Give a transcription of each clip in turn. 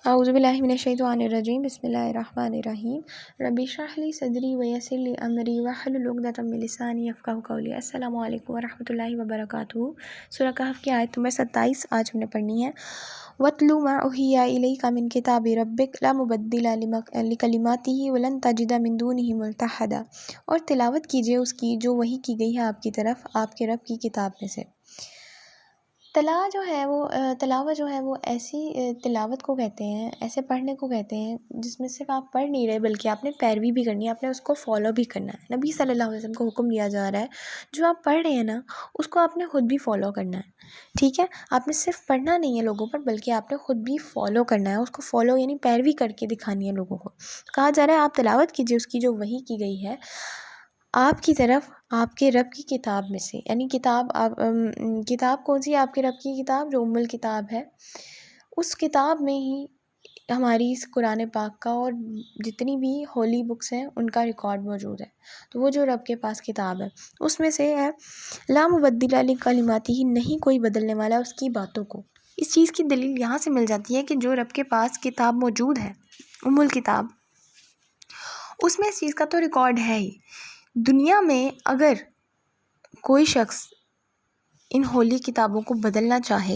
اعوذ باللہ من الشیطان الرجیم بسم اللہ الرحمن الرحیم رب اشرح لی صدری ویسر لی امری واحلل عقدۃ من لسانی یفقہوا قولی۔ السلام علیکم ورحمۃ اللہ وبرکاتہ۔ سورہ کہف کی آیت نمبر 27 آج ہم نے پڑھنی ہے۔ وَاتْلُ مَا أُوحِیَ إِلَيْکَ مِن کِتَابِ رَبِّکَ لَا مُبَدِّلَ لِکَلِمَاتِهِ وَلَن تَجِدَ مِن دُونِهِ مُلْتَحَدًا، اور تلاوت کیجیے اس کی جو وحی کی گئی ہے آپ کی طرف آپ کے رب کی کتاب میں سے۔ تلاوت جو ہے وہ ایسی تلاوت کو کہتے ہیں، ایسے پڑھنے کو کہتے ہیں جس میں صرف آپ پڑھ نہیں رہے بلکہ آپ نے پیروی بھی کرنی ہے، آپ نے اس کو فالو بھی کرنا ہے۔ نبی صلی اللہ علیہ وسلم کو حکم دیا جا رہا ہے جو آپ پڑھ رہے ہیں نا اس کو آپ نے خود بھی فالو کرنا ہے، ٹھیک ہے؟ آپ نے صرف پڑھنا نہیں ہے لوگوں پر بلکہ آپ نے خود بھی فالو کرنا ہے، اس کو فالو یعنی پیروی کر کے دکھانی ہے لوگوں کو۔ کہا جا رہا ہے آپ تلاوت کیجیے اس کی جو وحی کی گئی ہے آپ کی طرف آپ کے رب کی کتاب میں سے، یعنی کتاب کون سی ہے آپ کے رب کی کتاب؟ جو ام الکتاب ہے، اس کتاب میں ہی ہماری اس قرآن پاک کا اور جتنی بھی ہولی بکس ہیں ان کا ریکارڈ موجود ہے۔ تو وہ جو رب کے پاس کتاب ہے اس میں سے ہے لا مبدل لکلماتہ، نہیں کوئی بدلنے والا اس کی باتوں کو۔ اس چیز کی دلیل یہاں سے مل جاتی ہے کہ جو رب کے پاس کتاب موجود ہے ام الکتاب، اس میں اس چیز کا تو ریکارڈ ہے ہی۔ دنیا میں اگر کوئی شخص ان ہولی کتابوں کو بدلنا چاہے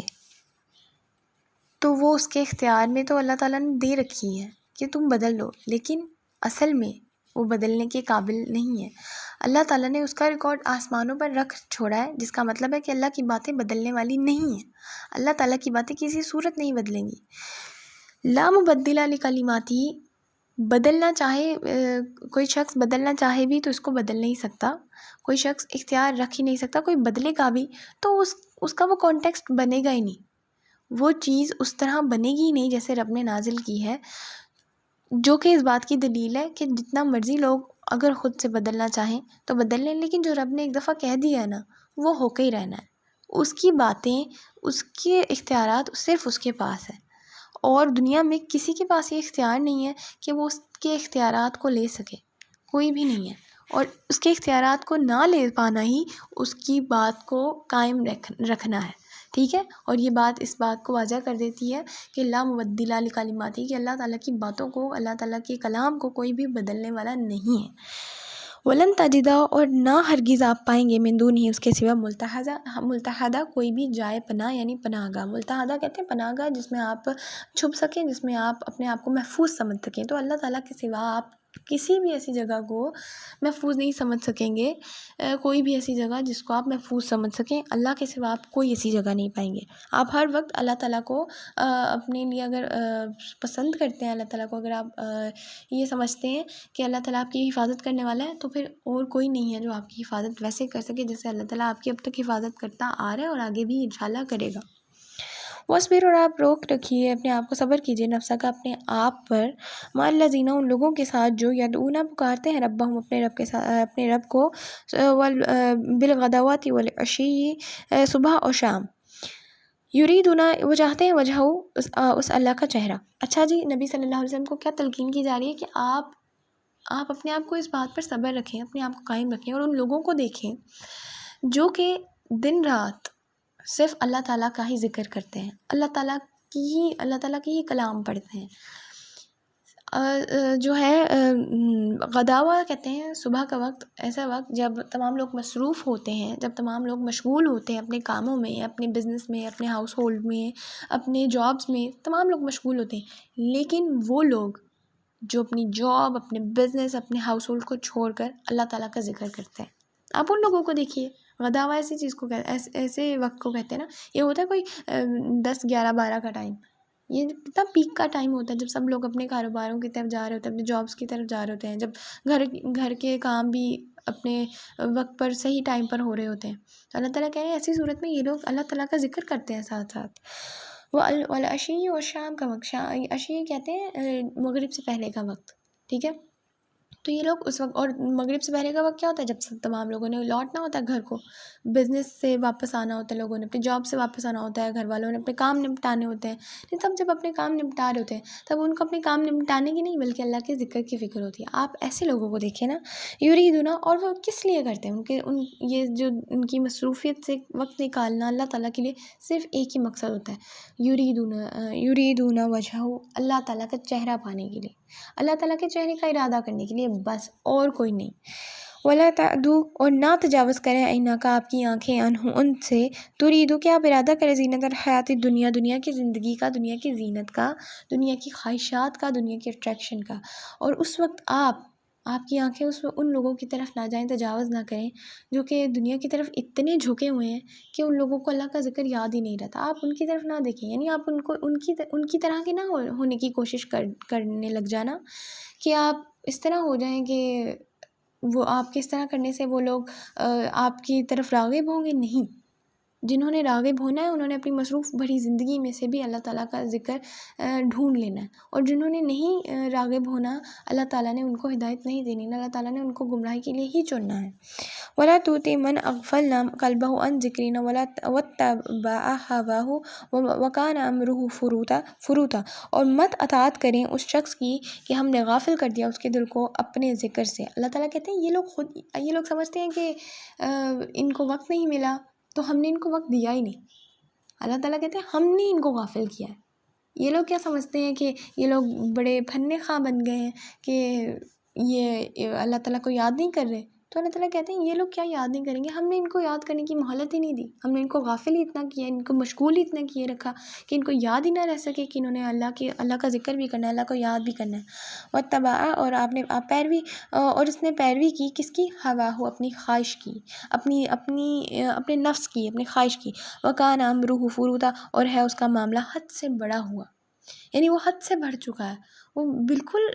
تو وہ اس کے اختیار میں تو اللہ تعالیٰ نے دے رکھی ہے کہ تم بدل لو، لیکن اصل میں وہ بدلنے کے قابل نہیں ہے۔ اللہ تعالیٰ نے اس کا ریکارڈ آسمانوں پر رکھ چھوڑا ہے، جس کا مطلب ہے کہ اللہ کی باتیں بدلنے والی نہیں ہیں، اللہ تعالیٰ کی باتیں کسی صورت نہیں بدلیں گی۔ لا مبدل لکلماتہ، بدلنا چاہے کوئی شخص بدلنا چاہے بھی تو اس کو بدل نہیں سکتا، کوئی شخص اختیار رکھ ہی نہیں سکتا، کوئی بدلے گا بھی تو اس کا وہ کانٹیکسٹ بنے گا ہی نہیں، وہ چیز اس طرح بنے گی ہی نہیں جیسے رب نے نازل کی ہے، جو کہ اس بات کی دلیل ہے کہ جتنا مرضی لوگ اگر خود سے بدلنا چاہیں تو بدل لیں، لیکن جو رب نے ایک دفعہ کہہ دیا ہے نا وہ ہو کے ہی رہنا ہے، اس کی باتیں اس کے اختیارات صرف اس کے پاس ہے، اور دنیا میں کسی کے پاس یہ اختیار نہیں ہے کہ وہ اس کے اختیارات کو لے سکے، کوئی بھی نہیں ہے، اور اس کے اختیارات کو نہ لے پانا ہی اس کی بات کو قائم رکھنا ہے، ٹھیک ہے؟ اور یہ بات اس بات کو واضح کر دیتی ہے کہ لا مبدل لکلماتہ، کہ اللہ تعالیٰ کی باتوں کو، اللہ تعالیٰ کے کلام کو کوئی بھی بدلنے والا نہیں ہے۔ ولن تجدہ، اور نہ ہرگز آپ پائیں گے من دونہ اس کے سوا ملتحدہ کوئی بھی جائے پناہ یعنی پناہ گاہ۔ ملتحدہ کہتے ہیں پناہ گاہ جس میں آپ چھپ سکیں، جس میں آپ اپنے آپ کو محفوظ سمجھ سکیں، تو اللہ تعالیٰ کے سوا آپ کسی بھی ایسی جگہ کو محفوظ نہیں سمجھ سکیں گے، کوئی بھی ایسی جگہ جس کو آپ محفوظ سمجھ سکیں، اللہ کے سوا آپ کوئی ایسی جگہ نہیں پائیں گے۔ آپ ہر وقت اللہ تعالیٰ کو اپنے لیے اگر پسند کرتے ہیں، اللہ تعالیٰ کو اگر آپ یہ سمجھتے ہیں کہ اللہ تعالیٰ آپ کی حفاظت کرنے والا ہے، تو پھر اور کوئی نہیں ہے جو آپ کی حفاظت ویسے کر سکے جیسے اللہ تعالیٰ آپ کی اب تک حفاظت کرتا آ رہا ہے اور آگے بھی انشاءاللہ کرے گا۔ وَاصْبِرْ، اور آپ روک رکھیے اپنے آپ کو، صبر کیجیے نفسہ کا اپنے آپ پر، مع الذین، ان لوگوں کے ساتھ جو یدعون پکارتے ہیں ربہم اپنے رب کو، بالغدوۃ والعشی، صبح اور شام، یریدون، وہ چاہتے ہیں، وجہہ، اس اللہ کا چہرہ۔ اچھا جی، نبی صلی اللہ علیہ وسلم کو کیا تلقین کی جا رہی ہے کہ آپ اپنے آپ کو اس بات پر صبر رکھیں، اپنے آپ کو قائم رکھیں، اور ان لوگوں کو دیکھیں جو کہ دن رات صرف اللہ تعالیٰ کا ہی ذکر کرتے ہیں، اللہ تعالیٰ کی ہی کلام پڑھتے ہیں۔ جو ہے غداوہ کہتے ہیں صبح کا وقت، ایسا وقت جب تمام لوگ مصروف ہوتے ہیں، جب تمام لوگ مشغول ہوتے ہیں اپنے کاموں میں، اپنے بزنس میں، اپنے ہاؤس ہولڈ میں، اپنے جابس میں، تمام لوگ مشغول ہوتے ہیں، لیکن وہ لوگ جو اپنی جاب، اپنے بزنس، اپنے ہاؤس ہولڈ کو چھوڑ کر اللہ تعالیٰ کا ذکر کرتے ہیں، آپ ان لوگوں کو دیکھیے۔ غداوہ ایسی چیز کو ایسے وقت کو کہتے ہیں نا، یہ ہوتا ہے کوئی 10، 11، 12 کا ٹائم، یہ کتنا پیک کا ٹائم ہوتا ہے جب سب لوگ اپنے کاروباروں کی طرف جا رہے ہوتے ہیں، اپنے جابس کی طرف جا رہے ہوتے ہیں، جب گھر کے کام بھی اپنے وقت پر صحیح ٹائم پر ہو رہے ہوتے ہیں، تو اللہ تعالیٰ کہہ رہے ہیں ایسی صورت میں یہ لوگ اللہ تعالیٰ کا ذکر کرتے ہیں ساتھ ساتھ۔ والعشی، اور شام کا وقت، عشی کہتے ہیں مغرب سے پہلے کا وقت، ٹھیک ہے؟ تو یہ لوگ اس وقت، اور مغرب سے پہلے کا وقت کیا ہوتا ہے جب تمام لوگوں نے لوٹنا ہوتا ہے گھر کو، بزنس سے واپس آنا ہوتا ہے، لوگوں نے اپنی جاب سے واپس آنا ہوتا ہے، گھر والوں نے اپنے کام نپٹانے ہوتے ہیں. نہیں، تب جب اپنے کام نپٹا رہے ہوتے ہیں تب ان کو اپنے کام نپٹانے کی نہیں بلکہ اللہ کے ذکر کی فکر ہوتی ہے. آپ ایسے لوگوں کو دیکھیں نا، یریدون، اور وہ کس لیے کرتے ہیں؟ یہ جو ان کی مصروفیت سے وقت نکالنا اللہ تعالیٰ کے لیے صرف ایک ہی مقصد ہوتا ہے، یریدون وجہہ، اللہ تعالیٰ کا چہرہ پانے کے لیے، اللہ تعالیٰ کے چہرے کا ارادہ کرنے کے لیے، بس اور کوئی نہیں. ولا تعدو، اور نہ تجاوز کریں عیناکا، آپ کی آنکھیں، انہوں ان سے، تریدو، کہ آپ ارادہ کریں، زینت الحیات دنیا، دنیا کی زندگی کا، دنیا کی زینت کا، دنیا کی خواہشات کا، دنیا کی اٹریکشن کا. اور اس وقت آپ کی آنکھیں ان لوگوں کی طرف نہ جائیں، تجاوز نہ کریں جو کہ دنیا کی طرف اتنے جھکے ہوئے ہیں کہ ان لوگوں کو اللہ کا ذکر یاد ہی نہیں رہتا. آپ ان کی طرف نہ دیکھیں، یعنی آپ ان کی طرح کے نہ ہونے کی کوشش کرنے لگ جانا کہ آپ اس طرح ہو جائیں کہ وہ آپ کے اس طرح کرنے سے وہ لوگ آپ کی طرف راغب ہوں گے. نہیں، جنہوں نے راغب ہونا ہے انہوں نے اپنی مصروف بھری زندگی میں سے بھی اللہ تعالیٰ کا ذکر ڈھونڈ لینا ہے، اور جنہوں نے نہیں راغب ہونا، اللہ تعالیٰ نے ان کو ہدایت نہیں دینی، اللہ تعالیٰ نے ان کو گمراہی کے لیے ہی چننا ہے. ولا تؤتی من اغفلنا قلبه عن ذکرنا واتبع هواه وکان امره فروتا، اور مت اطاعت کریں اس شخص کی کہ ہم نے غافل کر دیا اس کے دل کو اپنے ذکر سے. اللہ تعالیٰ کہتے ہیں یہ لوگ سمجھتے ہیں کہ ان کو وقت نہیں ملا تو ہم نے ان کو وقت دیا ہی نہیں. اللہ تعالیٰ کہتے ہیں ہم نے ان کو غافل کیا ہے. یہ لوگ کیا سمجھتے ہیں کہ یہ لوگ بڑے پھنے خواہ بن گئے ہیں کہ یہ اللہ تعالیٰ کو یاد نہیں کر رہے. تو اللہ تعالیٰ کہتے ہیں یہ لوگ کیا یاد نہیں کریں گے، ہم نے ان کو یاد کرنے کی مہلت ہی نہیں دی، ہم نے ان کو غافل ہی اتنا کیا، ان کو مشغول ہی اتنا کیے رکھا کہ ان کو یاد ہی نہ رہ سکے کہ انہوں نے اللہ کا ذکر بھی کرنا ہے، اللہ کو یاد بھی کرنا ہے. واتبع، اور آپ پیروی، اور اس نے پیروی کی کس کی؟ ہواہ، اپنی خواہش کی، اپنے نفس کی، اپنی خواہش کی. وکان امرہ فروتا، اور ہے اس کا معاملہ حد سے بڑا ہوا، یعنی وہ حد سے بڑھ چکا ہے، وہ بالکل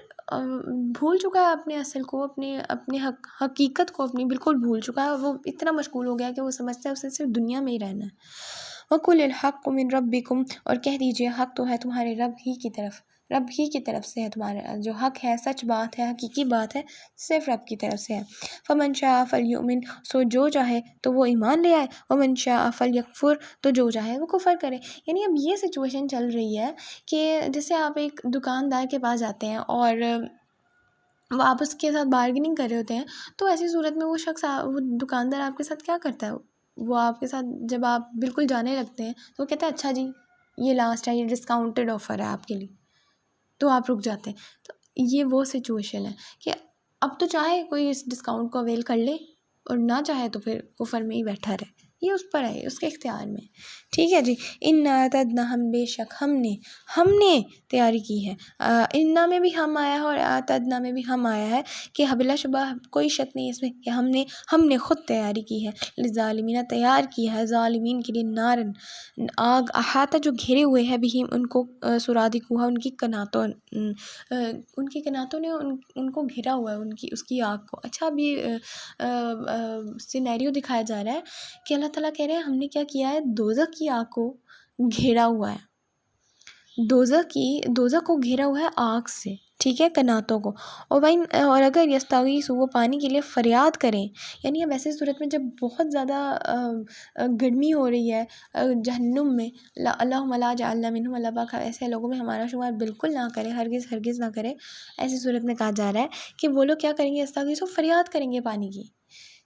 بھول چکا ہے اپنے اصل کو، اپنے حقیقت کو اپنی بالکل بھول چکا ہے. وہ اتنا مشغول ہو گیا کہ وہ سمجھتا ہے اسے صرف دنیا میں ہی رہنا ہے. وَقُلِ الْحَقُّ مِنْ رَبِّكُمْ، اور کہہ دیجئے حق تو ہے تمہارے رب ہی کی طرف سے ہے، تمہارا جو حق ہے، سچ بات ہے، حقیقی بات ہے، صرف رب کی طرف سے ہے. فَمَنْ شَاءَ فَلْيُؤْمِنْ، سو جو چاہے تو وہ ایمان لے آئے، وَمَنْ شَاءَ فَلْيَكْفُرْ، تو جو چاہے وہ کفر کرے. یعنی اب یہ سچویشن چل رہی ہے کہ جیسے آپ ایک دکاندار کے پاس جاتے ہیں اور وہ آپ اس کے ساتھ بارگیننگ کر رہے ہوتے ہیں، تو ایسی صورت میں وہ دکاندار آپ کے ساتھ کیا کرتا ہے؟ وہ آپ کے ساتھ جب آپ بالکل جانے لگتے ہیں تو وہ کہتا ہے اچھا جی یہ لاسٹ ہے، یہ ڈسکاؤنٹڈ آفر ہے آپ کے لیے، تو آپ رک جاتے ہیں. تو یہ وہ سچویشن ہے کہ اب تو چاہے کوئی اس ڈسکاؤنٹ کو اویل کر لے اور نہ چاہے تو پھر کفر میں ہی بیٹھا رہے. یہ اس پر ہے، اس کے اختیار میں. ٹھیک ہے جی. انا اعتدنا، ہم بے شک ہم نے تیاری کی ہے. انا میں بھی ہم آیا ہے اور اعتدنا میں بھی ہم آیا ہے کہ بلا شبہ کوئی شک نہیں اس میں کہ ہم نے خود تیاری کی ہے. للظالمین، تیار کی ہے ظالمین کے لیے، نارن، آگ، احاطہ جو گھیرے ہوئے ہے بھی ان کو، سرادقوہا، ان کی کناتوں نے ان کو گھیرا ہوا ہے، اس کی آگ کو. اچھا اب یہ سینیریو دکھایا جا رہا ہے کہ اللہ تعالیٰ کہہ رہے ہیں ہم نے کیا کیا ہے، دوزخ کی آگ کو گھیرا ہوا ہے، دوزخ کو گھیرا ہوا ہے آگ سے، ٹھیک ہے، کناتوں کو. اور اگر یستغیثوا، وہ پانی کے لیے فریاد کریں، یعنی اب ایسے صورت میں جب بہت زیادہ گرمی ہو رہی ہے جہنم میں، اللہم لا جعلنا منہم، اللہ پاک ایسے لوگوں میں ہمارا شمار بالکل نہ کرے، ہرگز نہ کرے. ایسی صورت میں کہا جا رہا ہے کہ وہ لوگ کیا کریں گے، یستغیثوا، فریاد کریں گے پانی کی.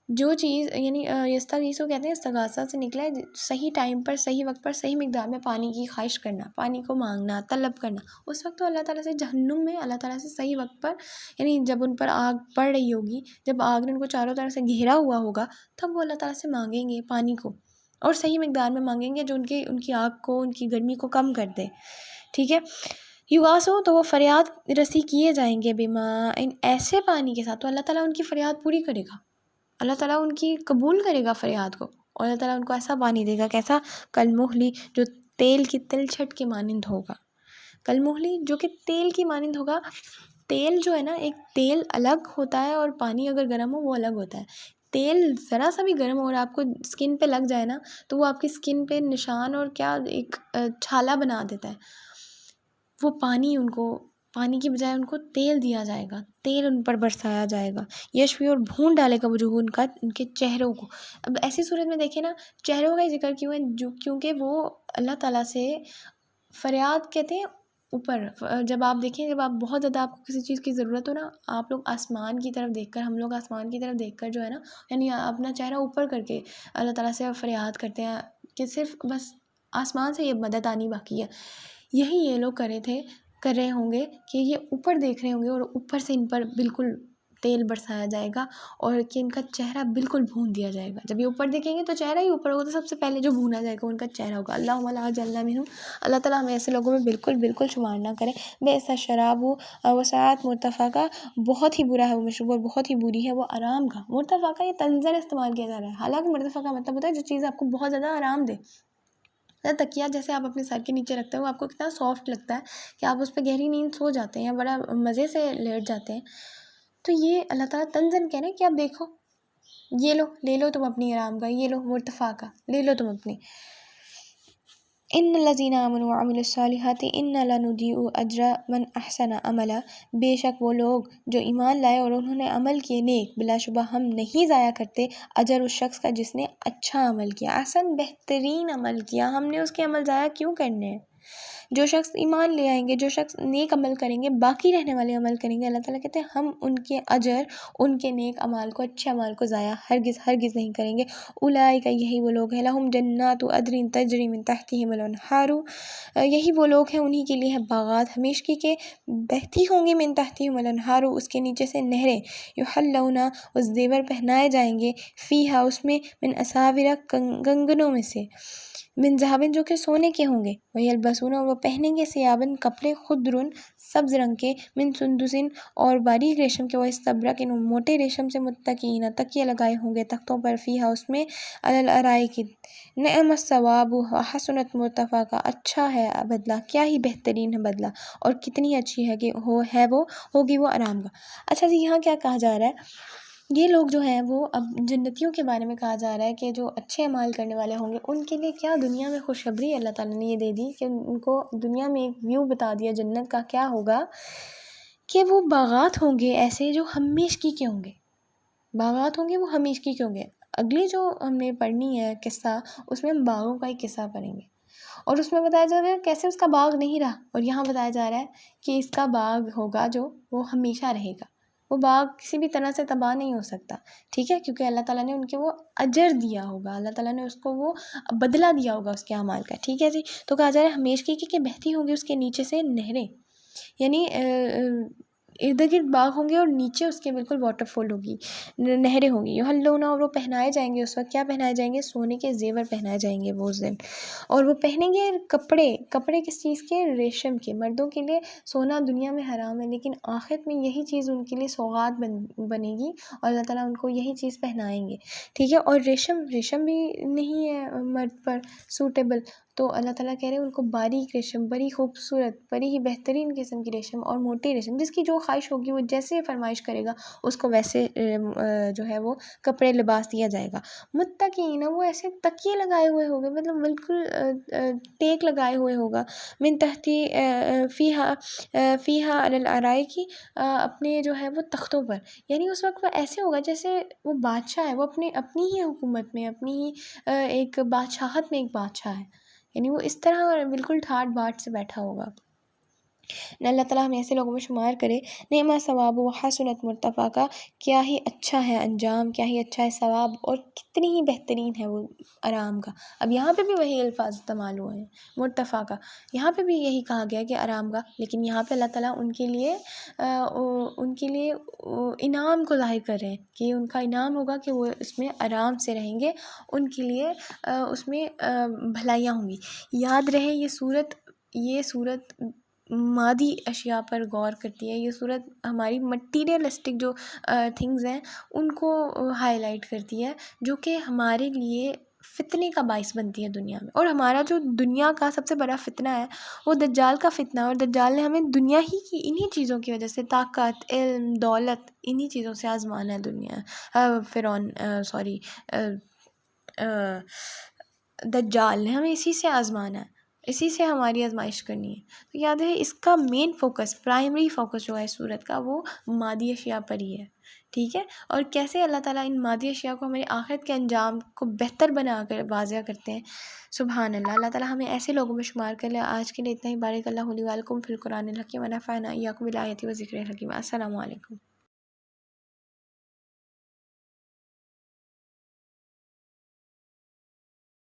جو چیز، یعنی یستغیثوا کہتے ہیں استغاثہ سے نکلا ہے صحیح ٹائم پر، صحیح وقت پر، صحیح مقدار میں پانی کی خواہش کرنا، پانی کو مانگنا، طلب کرنا. اس وقت تو اللہ تعالیٰ سے جہنم میں اللہ تعالیٰ سے صحیح وقت پر، یعنی جب ان پر آگ پڑ رہی ہوگی، جب آگ نے ان کو چاروں طرف سے گھیرا ہوا ہوگا، تب وہ اللہ تعالیٰ سے مانگیں گے پانی کو، اور صحیح مقدار میں مانگیں گے جو ان کی آگ کو، ان کی گرمی کو کم کر دے. ٹھیک ہے. یغاثو، تو وہ فریاد رسی کیے جائیں گے، بما، ان ایسے پانی کے ساتھ، تو اللہ تعالیٰ ان کی فریاد پوری کرے گا، اللہ تعالیٰ ان کی قبول کرے گا فریاد کو، اور اللہ تعالیٰ ان کو ایسا پانی دے گا، کیسا، کالمہلی، جو تیل کی تلچھٹ کے مانند ہوگا. کالمہلی، جو کہ تیل کی مانند ہوگا. تیل جو ہے نا، ایک تیل الگ ہوتا ہے اور پانی اگر گرم ہو وہ الگ ہوتا ہے. تیل ذرا سا بھی گرم ہو اور آپ کو اسکن پہ لگ جائے نا تو وہ آپ کی اسکن پہ نشان اور کیا ایک چھالا بنا دیتا ہے. وہ پانی پانی کی بجائے ان کو تیل دیا جائے گا، تیل ان پر برسایا جائے گا، یشوی اور بھون ڈالے گا وجوہ ان کے چہروں کو۔ اب ایسی صورت میں دیکھیں نا، چہروں کا ذکر کیوں ہے؟ کیونکہ وہ اللہ تعالیٰ سے فریاد کہتے ہیں اوپر۔ جب آپ دیکھیں، جب آپ بہت زیادہ آپ کو کسی چیز کی ضرورت ہو نا، آپ لوگ آسمان کی طرف دیکھ کر، ہم لوگ آسمان کی طرف دیکھ کر جو ہے نا، یعنی اپنا چہرہ اوپر کر کے اللہ تعالیٰ سے فریاد کرتے ہیں کہ صرف بس آسمان سے یہ مدد آنی باقی ہے۔ یہی یہ لوگ کر رہے ہوں گے کہ یہ اوپر دیکھ رہے ہوں گے اور اوپر سے ان پر بالکل تیل برسایا جائے گا اور کہ ان کا چہرہ بالکل بھون دیا جائے گا۔ جب یہ اوپر دیکھیں گے تو چہرہ ہی اوپر ہوگا، تو سب سے پہلے جو بھونا جائے گا ان کا چہرہ ہوگا۔ اللہم لا تجعلنا منہم، اللہ تعالیٰ ہمیں ایسے لوگوں میں بالکل شمار نہ کرے۔ بئس الشراب وساعت مرتفقہ، بہت ہی برا ہے وہ مشروب اور بہت ہی بری ہے وہ آرام کا۔ مرتفقہ یہ تنزل استعمال کیا جا رہا ہے، حالانکہ مرتفقہ مطلب ہوتا ہے جو چیز آپ کو بہت زیادہ آرام دے۔ تکیہ جیسے آپ اپنے سر کے نیچے رکھتے ہیں، وہ آپ کو کتنا سافٹ لگتا ہے کہ آپ اس پہ گہری نیند سو جاتے ہیں، بڑا مزے سے لیٹ جاتے ہیں۔ تو یہ اللہ تعالیٰ تنزل کہہ رہے ہیں کہ آپ دیکھو، یہ لو، لے لو تم اپنی آرام کا، یہ لو مرتفع کا لے لو تم اپنی۔ ان الذین آمنوا وعملوا الصالحات انا لا نضیع اجر من احسن عملا، بے شک وہ لوگ جو ایمان لائے اور انہوں نے عمل کیے نیک، بلا شبہ ہم نہیں ضائع کرتے اجر اس شخص کا جس نے اچھا عمل کیا، احسن بہترین عمل کیا۔ ہم نے اس کے عمل ضائع کیوں کرنے ہیں؟ جو شخص ایمان لے آئیں گے، جو شخص نیک عمل کریں گے، باقی رہنے والے عمل کریں گے، اللہ تعالیٰ کہتے ہیں ہم ان کے اجر، ان کے نیک اعمال کو، اچھے اعمال کو ضائع ہرگز نہیں کریں گے۔ اولئک، یہی وہ لوگ ہیں، لہم جنات عدن تجری من تحتہم الانہار، یہی وہ لوگ ہیں، انہی کے لیے ہے باغات ہمیشگی کے، بہتی ہوں گی من تحتہم الانہار، اس کے نیچے سے نہریں، یحلون، اس زیور پہنائے جائیں گے، فیہا، اس میں، من اساور، کنگنوں میں سے، من ذہبن، جو کہ سونے کے ہوں گے، ویلبسون، اور وہ پہنیں گے، ثیابن، کپڑے، خضرن، سبز رنگ کے، من سندسن، اور باریک ریشم کے، واستبرق، موٹے ریشم سے، متکئین، تکیے لگائے ہوں گے تختوں پر، فیہا، اس میں، علی الارائک، نعم الثواب وحسنت مرتفقہ، اچھا ہے بدلہ، کیا ہی بہترین ہے بدلہ، اور کتنی اچھی ہے کہ ہوگی وہ آرام گاہ۔ اچھا جی، یہاں کیا کہا جا رہا ہے؟ یہ لوگ جو ہیں وہ، اب جنتیوں کے بارے میں کہا جا رہا ہے کہ جو اچھے اعمال کرنے والے ہوں گے ان کے لیے کیا دنیا میں خوشخبری اللہ تعالیٰ نے یہ دے دی کہ ان کو دنیا میں ایک ویو بتا دیا جنت کا، کیا ہوگا کہ وہ باغات ہوں گے ایسے جو ہمیشگی کے ہوں گے، باغات ہوں گے وہ ہمیشگی کے ہوں گے۔ اگلی جو ہم نے پڑھنی ہے قصہ، اس میں ہم باغوں کا ایک قصہ پڑھیں گے، اور اس میں بتایا جا رہا ہے کیسے اس کا باغ نہیں رہا، اور یہاں بتایا جا رہا ہے کہ اس کا باغ ہوگا جو وہ ہمیشہ رہے گا، وہ باغ کسی بھی طرح سے تباہ نہیں ہو سکتا، ٹھیک ہے، کیونکہ اللہ تعالیٰ نے ان کے وہ اجر دیا ہوگا، اللہ تعالیٰ نے اس کو وہ بدلہ دیا ہوگا اس کے اعمال کا، ٹھیک ہے جی۔ تو کہا جا رہا ہے ہمیشگی کی کہ بہتی ہوں گی اس کے نیچے سے نہریں، یعنی ارد گرد باغ ہوں گے اور نیچے اس کے بالکل واٹر فال ہوگی، نہریں ہوں گی، یحلون، اور وہ پہنائے جائیں گے اس وقت، کیا پہنائے جائیں گے؟ سونے کے زیور پہنائے جائیں گے وہ اس دن، اور وہ پہنیں گے کپڑے کس چیز کے؟ ریشم کے۔ مردوں کے لیے سونا دنیا میں حرام ہے، لیکن آخرت میں یہی چیز ان کے لیے سوغات بنے گی، اور اللہ تعالیٰ ان کو یہی چیز پہنائیں گے، ٹھیک ہے۔ اور ریشم بھی نہیں ہے مرد پر سوٹیبل، تو اللہ تعالیٰ کہہ رہے ہیں ان کو باریک ریشم، بڑی خوبصورت، بڑی ہی بہترین قسم کی ریشم، اور موٹی ریشم، جس کی جو خواہش ہوگی وہ جیسے فرمائش کرے گا اس کو ویسے جو ہے وہ کپڑے لباس دیا جائے گا۔ متکئین، وہ ایسے تکیے لگائے ہوئے ہوگے، مطلب بالکل ٹیک لگائے ہوئے ہوگا، من تحتی فیہا علی الارائک، اپنے جو ہے وہ تختوں پر، یعنی اس وقت وہ ایسے ہوگا جیسے وہ بادشاہ ہے، وہ اپنی ہی حکومت میں، اپنی ہی ایک بادشاہت میں ایک بادشاہ ہے، یعنی وہ اس طرح بالکل ٹھاٹ باٹ سے بیٹھا ہوگا۔ اللہ تعالیٰ ہمیں ایسے لوگوں میں شمار کرے۔ نعم ثواب و حسنت مرتفقہ، کیا ہی اچھا ہے انجام، کیا ہی اچھا ہے ثواب، اور کتنی ہی بہترین ہے وہ آرام کا۔ اب یہاں پہ بھی وہی الفاظ استعمال ہوئے ہیں، مرتفقہ، یہاں پہ بھی یہی کہا گیا کہ آرام کا، لیکن یہاں پہ اللہ تعالیٰ ان کے لیے انعام کو ظاہر کر رہے ہیں کہ ان کا انعام ہوگا کہ وہ اس میں آرام سے رہیں گے، ان کے لیے اس میں بھلائیاں ہوں گی۔ یاد رہے یہ صورت مادی اشیاء پر غور کرتی ہے، یہ صورت ہماری مٹیریلسٹک جو تھنگز ہیں ان کو ہائی لائٹ کرتی ہے، جو کہ ہمارے لیے فتنے کا باعث بنتی ہے دنیا میں، اور ہمارا جو دنیا کا سب سے بڑا فتنہ ہے وہ دجال کا فتنہ ہے، اور دجال نے ہمیں دنیا ہی کی انہی چیزوں کی وجہ سے، طاقت، علم، دولت، انہی چیزوں سے آزمانا ہے دجال نے ہمیں اسی سے آزمانا ہے، اسی سے ہماری آزمائش کرنی ہے. تو یاد ہے اس کا مین فوکس، پرائمری فوکس جو ہے سورت کا، وہ مادی اشیاء پر ہی ہے. ٹھیک ہے. اور کیسے اللہ تعالیٰ ان مادی اشیاء کو ہمارے آخرت کے انجام کو بہتر بنا کر واضح کرتے ہیں. سبحان اللہ. اللہ تعالیٰ ہمیں ایسے لوگوں میں شمار کر لے. آج کے لیے اتنا ہی. بارک اللہ لی ولکم فی القرآن الحکیم و نفعنا ایاکم بالآیات و ذکر الحکیم. السلام علیکم.